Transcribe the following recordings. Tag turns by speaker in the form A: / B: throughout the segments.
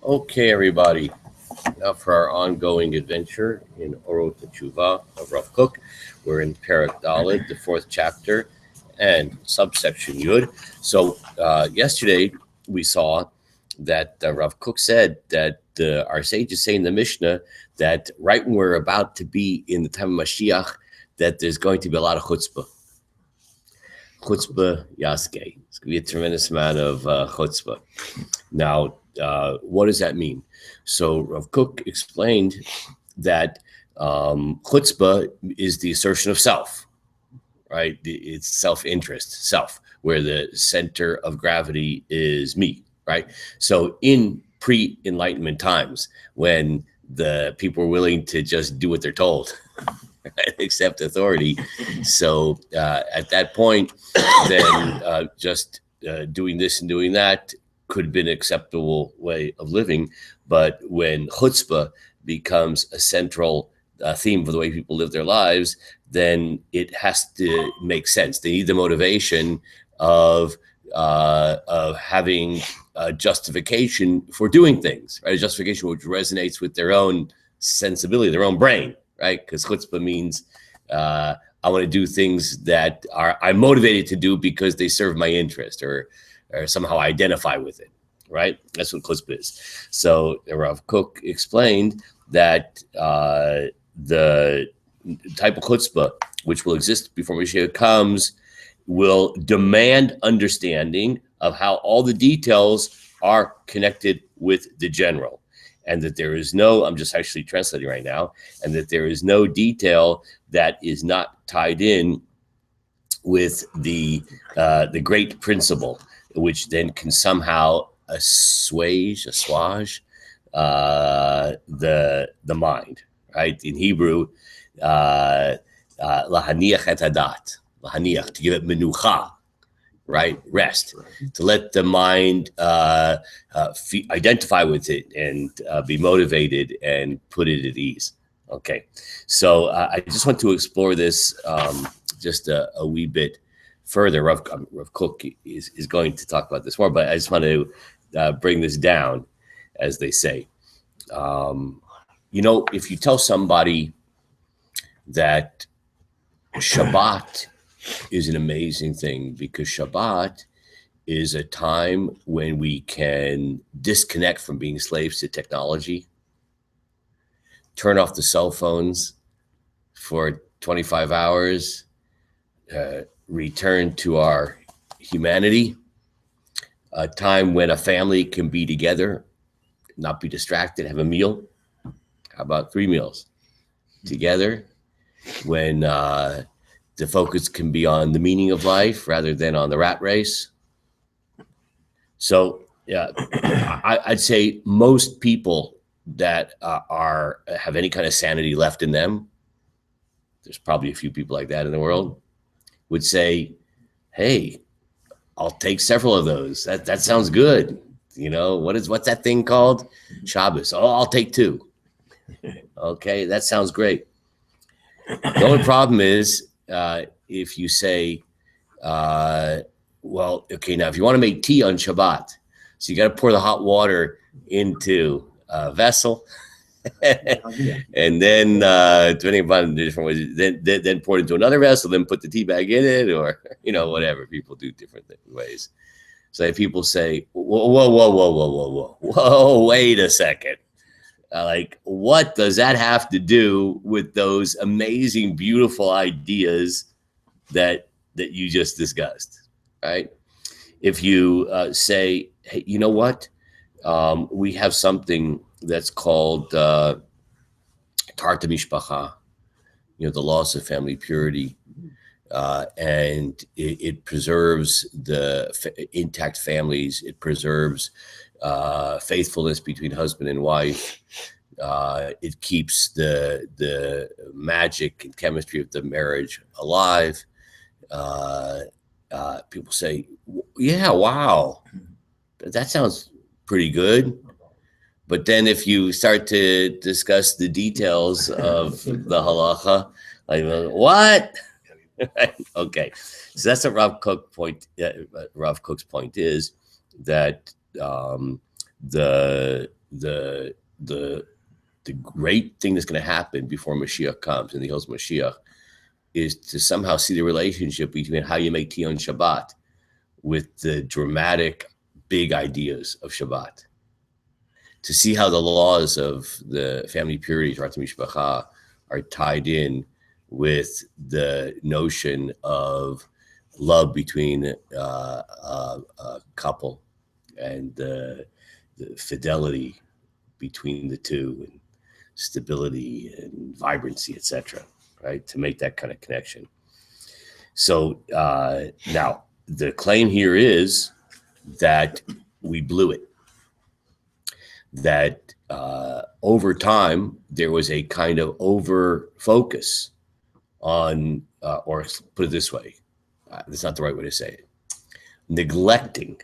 A: Okay, everybody. Now for our ongoing adventure in Orot Tshuva of Rav Kook. We're in Parak Daled, the fourth chapter, and subsection Yud. So yesterday we saw that Rav Kook said that our sages say in the Mishnah that right when we're about to be in the time of Mashiach, that there's going to be a lot of chutzpah. Chutzpah yaske. It's going to be a tremendous amount of chutzpah. Now, what does that mean? So Rav Kook explained that chutzpah is the assertion of self, right? It's self-interest, self, where the center of gravity is me, right? So in pre-enlightenment times, when the people were willing to just do what they're told, accept authority. So at that point, then just doing this and doing that could have been an acceptable way of living. But when chutzpah becomes a central theme for the way people live their lives, then it has to make sense. They need the motivation of having a justification for doing things, right? A justification which resonates with their own sensibility, their own brain, right? Because chutzpah means I want to do things that I'm motivated to do because they serve my interest or somehow identify with it, right? That's what chutzpah is. So Rav Kook explained that the type of chutzpah which will exist before Mashiach comes will demand understanding of how all the details are connected with the general. And that there is no, I'm just actually translating right now, and that there is no detail that is not tied in with the great principle, which then can somehow assuage the mind, right? In Hebrew, lahaniach et hadat, lahaniach, to give it menucha, right? Rest, to let the mind identify with it and be motivated and put it at ease. Okay, so I just want to explore this just a wee bit further. Rav Kook is going to talk about this more, but I just want to bring this down, as they say. If you tell somebody that Shabbat is an amazing thing, because Shabbat is a time when we can disconnect from being slaves to technology, turn off the cell phones for 25 hours, return to our humanity, a time when a family can be together, not be distracted, have a meal. How about 3 meals together, when the focus can be on the meaning of life rather than on the rat race? So yeah, I'd say most people that have any kind of sanity left in them, there's probably a few people like that in the world, would say, hey, I'll take several of those. That sounds good. What's that thing called? Shabbos. Oh, I'll take 2. Okay, that sounds great. The only problem is if you say, well, okay, now if you want to make tea on Shabbat, so you got to pour the hot water into a vessel, and then depending upon the different ways, then pour it into another vessel, then put the tea bag in it, or whatever. People do different ways. So people say, whoa, wait a second. Like, what does that have to do with those amazing, beautiful ideas that you just discussed, right? If you say, hey, you know what? We have something that's called Tarta Mishpacha, the loss of family purity, and it preserves the intact families. It preserves faithfulness between husband and wife. It keeps the magic and chemistry of the marriage alive. People say, yeah, wow, that sounds pretty good. But then if you start to discuss the details of the halacha, like, what? Okay, so that's what Rav Kook's point is, that the the the the great thing that's going to happen before Mashiach comes and the hills of Mashiach is to somehow see the relationship between how you make Tion Shabbat with the dramatic big ideas of Shabbat. To see how the laws of the family purity, Torah Mishpacha, are tied in with the notion of love between a couple and the fidelity between the two, and stability and vibrancy, etc. Right? To make that kind of connection. So now the claim here is that we blew it. That over time there was a kind of over focus on, or put it this way, that's not the right way to say it, neglecting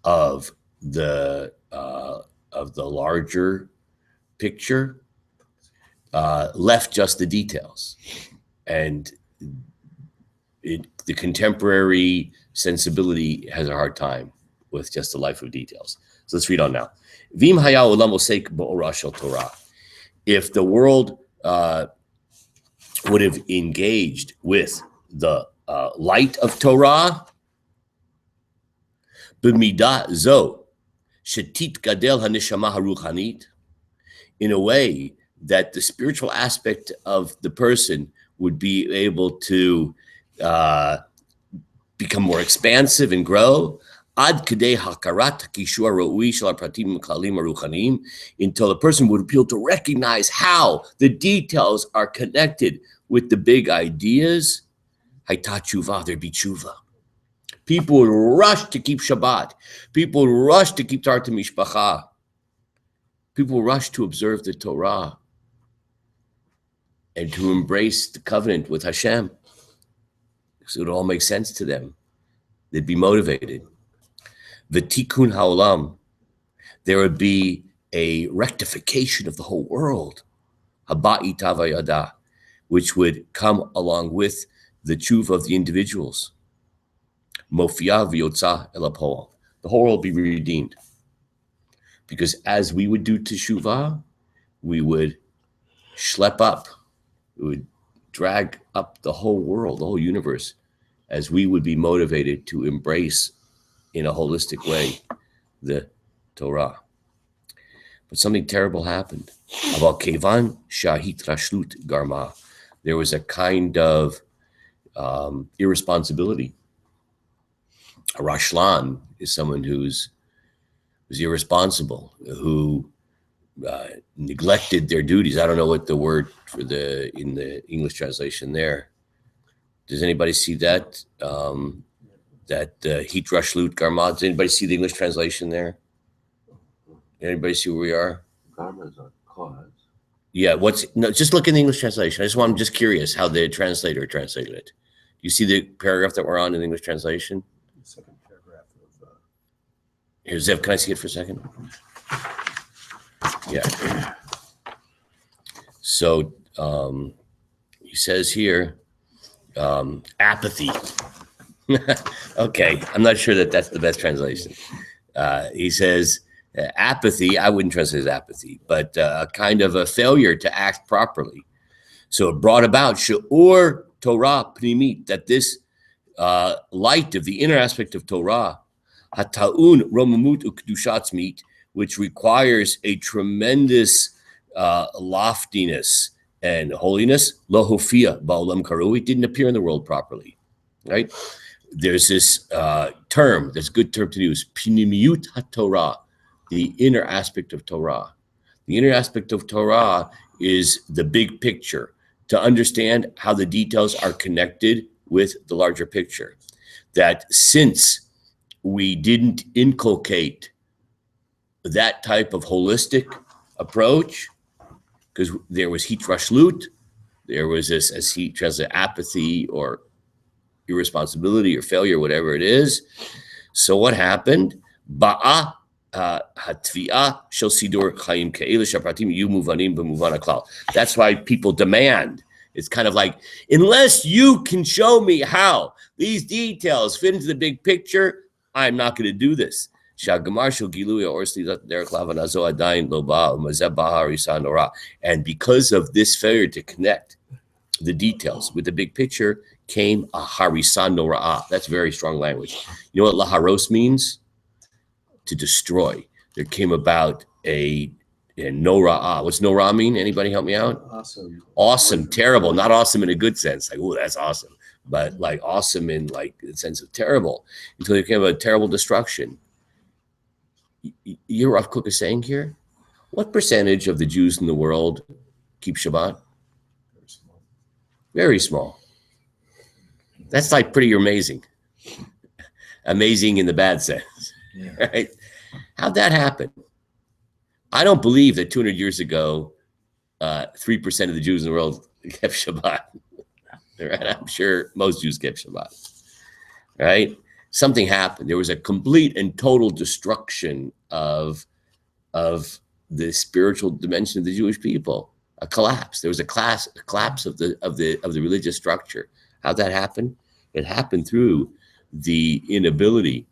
A: of the larger picture, left just the details, and the contemporary sensibility has a hard time with just the life of details. So let's read on now. Vim haya olam osek ba'ora shel Torah. If the world would have engaged with the light of Torah, b'midah zo shetit gadel haneshama haruchanit, in a way that the spiritual aspect of the person would be able to become more expansive and grow, ad kadei hakarat kishua ro'ui shel pratim klalim haruchanim, until the person would be able to recognize how the details are connected with the big ideas. Hayta tshuva, there'd be tshuva. People would rush to keep Shabbat. People would rush to keep Torah Mishpacha. People would rush to observe the Torah and to embrace the covenant with Hashem. So it would all make sense to them. They'd be motivated. The tikkun haolam, there would be a rectification of the whole world, haba'i tavayada, which would come along with the tshuva of the individuals. Mofia v'yotza el hapol, the whole world would be redeemed. Because as we would do teshuvah, we would schlep up, we would drag up the whole world, the whole universe, as we would be motivated to embrace in a holistic way the Torah. But something terrible happened. About kevan shahit rashlut garma, there was a kind of irresponsibility. A rashlan is someone who's irresponsible, who neglected their duties. I don't know what the word for in the English translation there. Does anybody see that? That hit rashlut garma. Does anybody see the English translation there? Anybody see where we are?
B: Garma is a cause.
A: Yeah. No? Just look in the English translation. I'm just curious how the translator translated it. You see the paragraph that we're on in the English translation?
B: The second paragraph of.
A: Here, Zev, can I see it for a second? Yeah. So he says here, apathy. Okay, I'm not sure that that's the best translation. He says apathy. I wouldn't translate as apathy, but a kind of a failure to act properly. So it brought about she'ur Torah pnimit, that this light of the inner aspect of Torah, hataun romamut ukdushatzmit, which requires a tremendous loftiness and holiness, lo hofia ba'olam karu, it didn't appear in the world properly, right? There's this term, that's a good term to use, pnimiyut haTorah, the inner aspect of Torah. The inner aspect of Torah is the big picture, to understand how the details are connected with the larger picture. That since we didn't inculcate that type of holistic approach, because there was hitrashlut, there was this, as he translates, apathy or irresponsibility or failure, whatever it is. So what happened? Ba'a hatvi'ah shel sidur chaim ke'ela shapratim yu muvanim b'muvan haklal. That's why people demand. It's kind of like, unless you can show me how these details fit into the big picture, I'm not going to do this. And because of this failure to connect the details with the big picture came a harisan nora'ah. That's very strong language. You know what laharos means? To destroy. There came about a nora'ah. What's nora'ah mean? Anybody help me out?
B: Awesome.
A: Awesome, terrible. Not awesome in a good sense. Like, oh, that's awesome. But like awesome in like the sense of terrible. Until there came a terrible destruction. You're Rav Kook is saying here, what percentage of the Jews in the world keep Shabbat?
B: Very small.
A: Very small. That's like pretty amazing. Amazing in the bad sense, right? How'd that happen? I don't believe that 200 years ago, 3% of the Jews in the world kept Shabbat. Right? I'm sure most Jews kept Shabbat, right? Something happened. There was a complete and total destruction of the spiritual dimension of the Jewish people. A collapse. There was a collapse of the religious structure. How'd that happen? It happened through the inability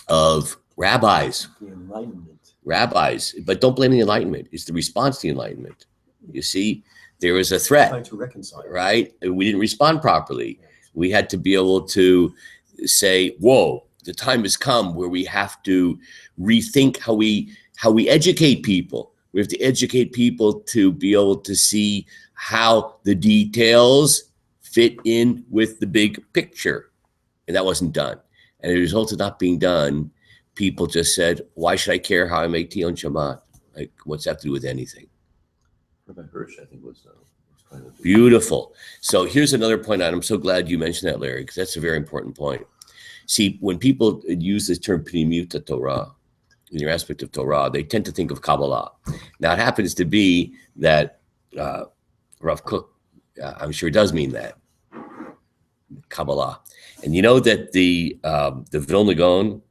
A: of rabbis.
B: The Enlightenment.
A: Rabbis, but don't blame the Enlightenment. It's the response to the Enlightenment. You see, there was a threat.
B: Trying to reconcile.
A: Right? We didn't respond properly. We had to be able to say, whoa, the time has come where we have to rethink how we educate people. We have to educate people to be able to see how the details fit in with the big picture. And that wasn't done. And as a result of not being done, people just said, why should I care how I make tea on Shabbat? Like, what's that to do with anything?
B: Rabbi Hirsch, I think, was kind of
A: beautiful. So here's another point. I'm so glad you mentioned that, Larry, because that's a very important point. See, when people use this term Pnimiut Torah, in your aspect of Torah, they tend to think of Kabbalah. Now, it happens to be that Rav Kook, I'm sure does mean that, Kabbalah. And you know that the Vilna Gaon,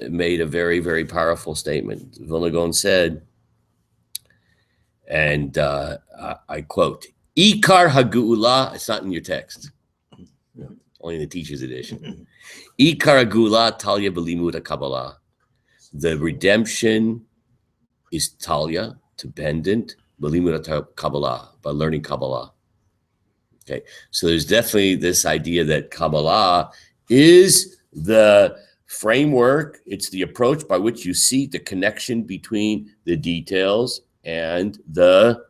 A: made a very, very powerful statement. The Vilna Gaon said, and I quote, Ikar Hagula, it's not in your text, only in the teacher's edition. Ikar Hagula Talia Belimuda Kabbalah. The redemption is Talia, dependent, Belimuda Kabbalah, by learning Kabbalah. Okay, so there's definitely this idea that Kabbalah is the framework, it's the approach by which you see the connection between the details and the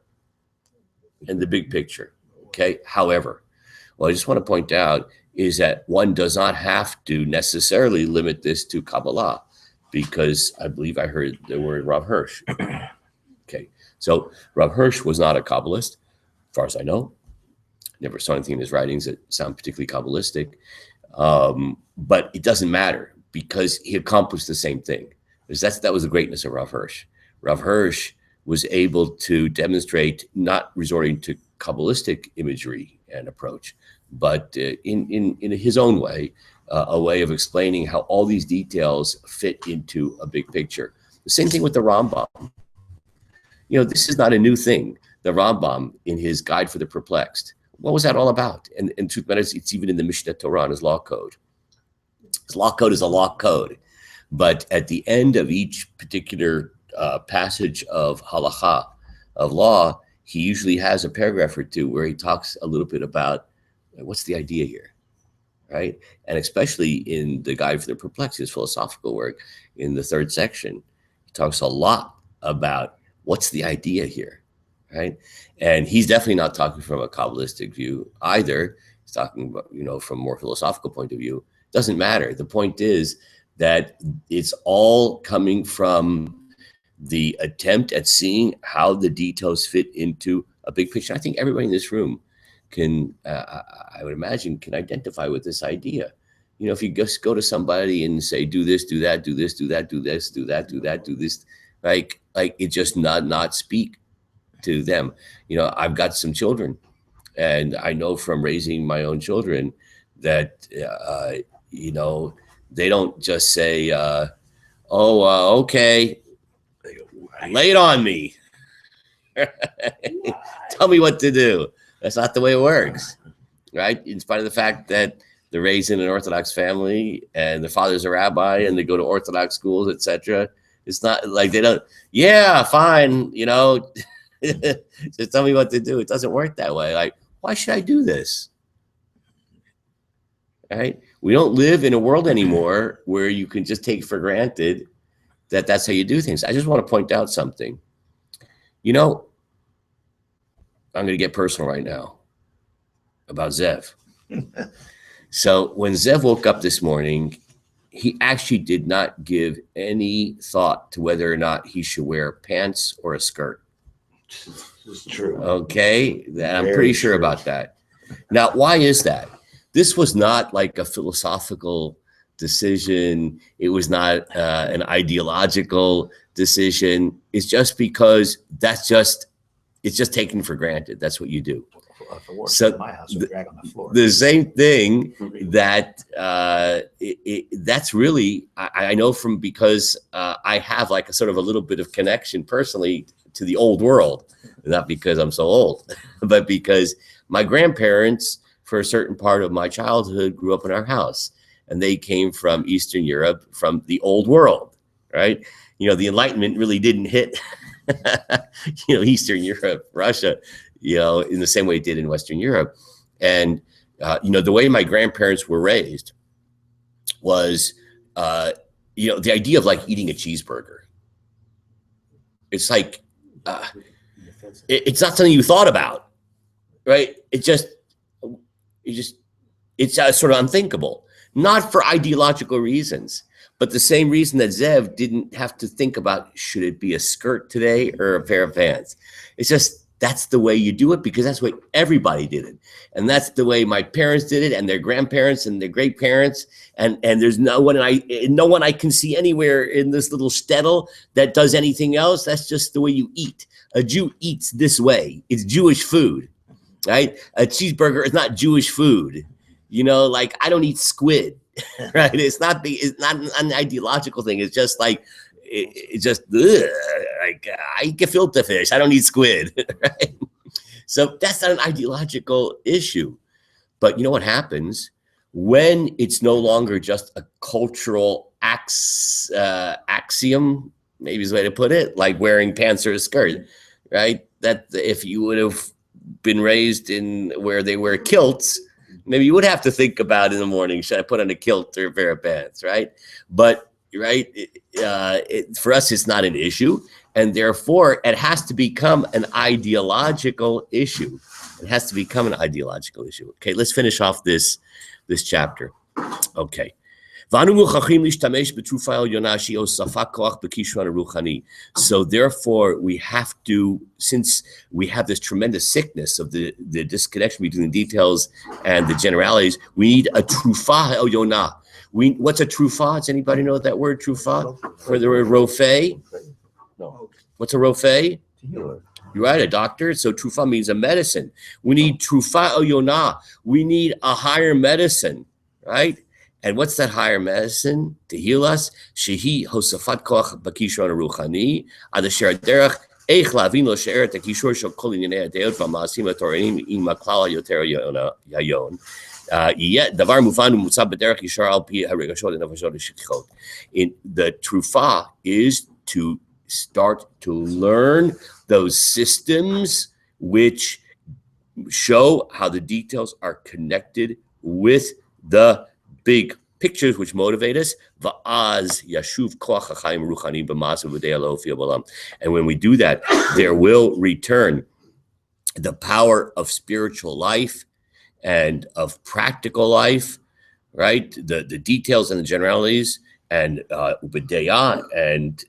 A: big picture. Okay, however, what I just want to point out is that one does not have to necessarily limit this to Kabbalah, because I believe I heard the word Rav Hirsch. Okay, so Rav Hirsch was not a Kabbalist, as far as I know. Never saw anything in his writings that sound particularly Kabbalistic, but it doesn't matter because he accomplished the same thing. That was the greatness of Rav Hirsch. Rav Hirsch was able to demonstrate, not resorting to Kabbalistic imagery and approach, but in his own way, a way of explaining how all these details fit into a big picture. The same thing with the Rambam. You know, this is not a new thing. The Rambam, in his Guide for the Perplexed, what was that all about? And truth matters, it's even in the Mishnah Torah, in his law code. His law code is a law code. But at the end of each particular passage of halacha, of law, he usually has a paragraph or two where he talks a little bit about what's the idea here, right? And especially in the Guide for the Perplexed, his philosophical work, in the third section, he talks a lot about what's the idea here, right? And he's definitely not talking from a Kabbalistic view either. He's talking about, you know, from a more philosophical point of view. Doesn't matter. The point is that it's all coming from the attempt at seeing how the details fit into a big picture. I think everybody in this room can, I would imagine, can identify with this idea. You know, if you just go to somebody and say, do this, do that, do this, do that, do this, do that, do that, do this, like it just not speak to them. You know, I've got some children, and I know from raising my own children that, you know, they don't just say, okay, lay it on me. Tell me what to do. That's not the way it works, right? In spite of the fact that they're raised in an Orthodox family and their father's a rabbi and they go to Orthodox schools, etc. It's not like they don't, yeah, fine, just tell me what to do. It doesn't work that way. Like, why should I do this? Right? We don't live in a world anymore where you can just take for granted that that's how you do things. I just want to point out something. I'm going to get personal right now about Zev. So when Zev woke up this morning, he actually did not give any thought to whether or not he should wear pants or a skirt.
B: This is true.
A: Okay, I'm pretty sure about that. Now, why is that? This was not like a philosophical decision. It was not an ideological decision. It's just because it's just taken for granted. That's what you do.
C: So in my house, we drag on the floor.
A: The same thing that that's really, I know from, because I have like a sort of a little bit of connection personally to the old world, not because I'm so old, but because my grandparents, for a certain part of my childhood, grew up in our house, and they came from Eastern Europe, from the old world, right? The Enlightenment really didn't hit, Eastern Europe, Russia, in the same way it did in Western Europe. And, the way my grandparents were raised was, the idea of like eating a cheeseburger. It's like, it's not something you thought about, right? It's sort of unthinkable, not for ideological reasons, but the same reason that Zev didn't have to think about, should it be a skirt today or a pair of pants? It's just, that's the way you do it, because that's the way everybody did it. And that's the way my parents did it, and their grandparents and their great parents. And there's no one I can see anywhere in this little shtetl that does anything else. That's just the way you eat. A Jew eats this way. It's Jewish food, right? A cheeseburger is not Jewish food. Like, I don't eat squid, right? It's not an ideological thing. It's just like, it's just like, I eat gefilte fish. I don't eat squid, right? So that's not an ideological issue. But you know what happens when it's no longer just a cultural axiom, maybe is the way to put it, like wearing pants or a skirt, right? That if you would have been raised in where they wear kilts, maybe you would have to think about in the morning, should I put on a kilt or a pair of pants, right? But right, for us, it's not an issue, and therefore it has to become an ideological issue. It has to become an ideological issue. Okay, let's finish off this chapter. Okay. So therefore, we have to, since we have this tremendous sickness of the disconnection between the details and the generalities, we need a trufa el yonah. What's a trufa? Does anybody know that word, trufa? For the word rofei?
B: No.
A: What's a rofei?
B: Healer.
A: You're right, a doctor. So trufa means a medicine. We need trufa el yonah. We need a higher medicine, right? And what's that higher medicine to heal us? Shehi hosafat koach bakishon ruchani ad asher derech eich lavin lo she'er et hakishor shel kol inyanei hadeot v'ma'asim hatoranim im maklal yoter yayon. Davar mufan u'mutzab b'derech yishar al pi haregashot v'nefashot v'shekhichot. The trufa is to start to learn those systems which show how the details are connected with the big pictures which motivate us. And when we do that, there will return the power of spiritual life and of practical life, right? The details and the generalities, and ubedaya, and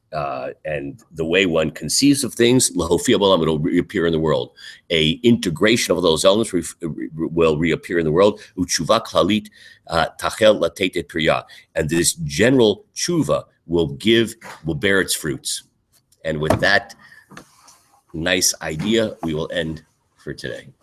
A: the way one conceives of things, it'll reappear in the world. A integration of those elements will reappear in the world. Utshuva klalit tachel latetet priya, and this general tshuva will bear its fruits. And with that nice idea, we will end for today.